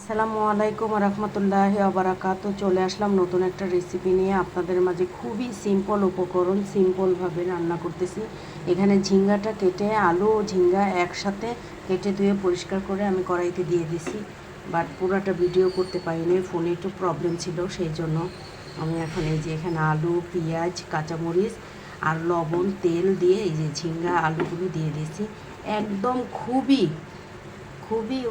আসসালামু আলাইকুম রহমতুল্লাহি আবরাকাতু। চলে আসলাম নতুন একটা রেসিপি নিয়ে আপনাদের মাঝে। খুবই সিম্পল উপকরণ, সিম্পলভাবে রান্না করতেছি। এখানে ঝিঙ্গাটা কেটে, আলু ও ঝিঙ্গা একসাথে কেটে ধুয়ে পরিষ্কার করে আমি কড়াইতে দিয়ে দিছি। বাট পুরাটা ভিডিও করতে পারিনি, ফোনে একটু প্রবলেম ছিল, সেই জন্য আমি এখন এই যে এখানে আলু, পেঁয়াজ, কাঁচামরিচ আর লবণ, তেল দিয়ে এই যে ঝিঙ্গা আলুগুলো দিয়ে দিয়েছি। একদম খুবই খুবই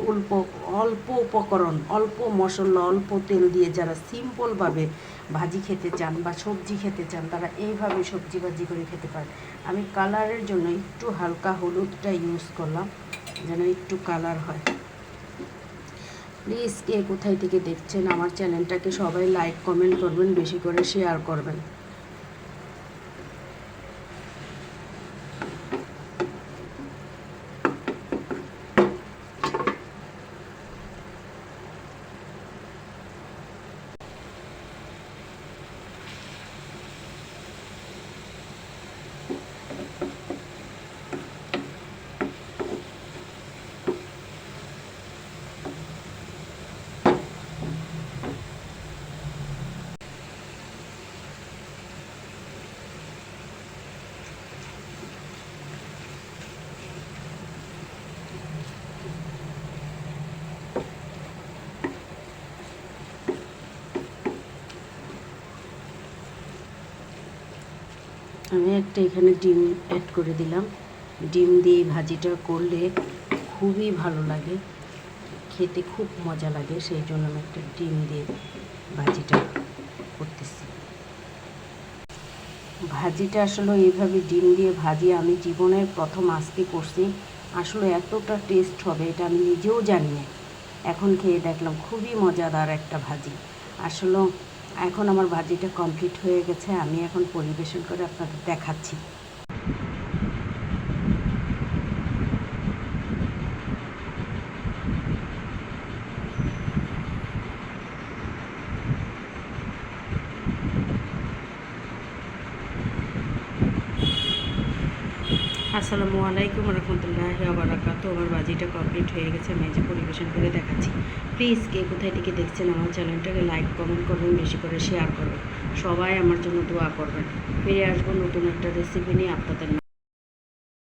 অল্প উপকরণ, অল্প মশলা, অল্প তেল দিয়ে যারা সিম্পলভাবে ভাজি খেতে চান বা সবজি খেতে চান, তারা এইভাবে সবজি ভাজি করে খেতে পারেন। আমি কালারের জন্য একটু হালকা হলুদটা ইউজ করলাম, যেন একটু কালার হয়। প্লিজ কে কোথায় থেকে দেখছেন আমার চ্যানেলটাকে সবাই লাইক কমেন্ট করবেন, বেশি করে শেয়ার করবেন। আমি একটা এখানে ডিম অ্যাড করে দিলাম। ডিম দিয়ে ভাজিটা করলে খুবই ভালো লাগে, খেতে খুব মজা লাগে, সেই জন্য আমি একটা ডিম দিয়ে ভাজিটা করতেছি। ভাজিটা আসলে এইভাবে ডিম দিয়ে ভাজি আমি জীবনের প্রথম আজকে করছি। আসলে এতটা টেস্ট হবে এটা আমি নিজেও জানি না, এখন খেয়ে দেখলাম খুবই মজাদার একটা ভাজি। আসলে এখন আমার ভাজিটা কমপ্লিট হয়ে গেছে, আমি এখন পরিবেশন করে আপনাদের দেখাচ্ছি। আসসালামু আলাইকুম রহমতুল্লাহি বারাকাতু। আমার ভাজিটা কমপ্লিট হয়ে গেছে, আমি যে পরিবেশন করে দেখাচ্ছি। প্লিজ কে কোথায় থেকে দেখছেন আমার চ্যানেলটাকে লাইক কমেন্ট করবেন, বেশি করে শেয়ার করবেন। সবাই আমার জন্য দোয়া করবেন। ফিরে আসবো নতুন একটা রেসিপি নিয়ে আপনাদের।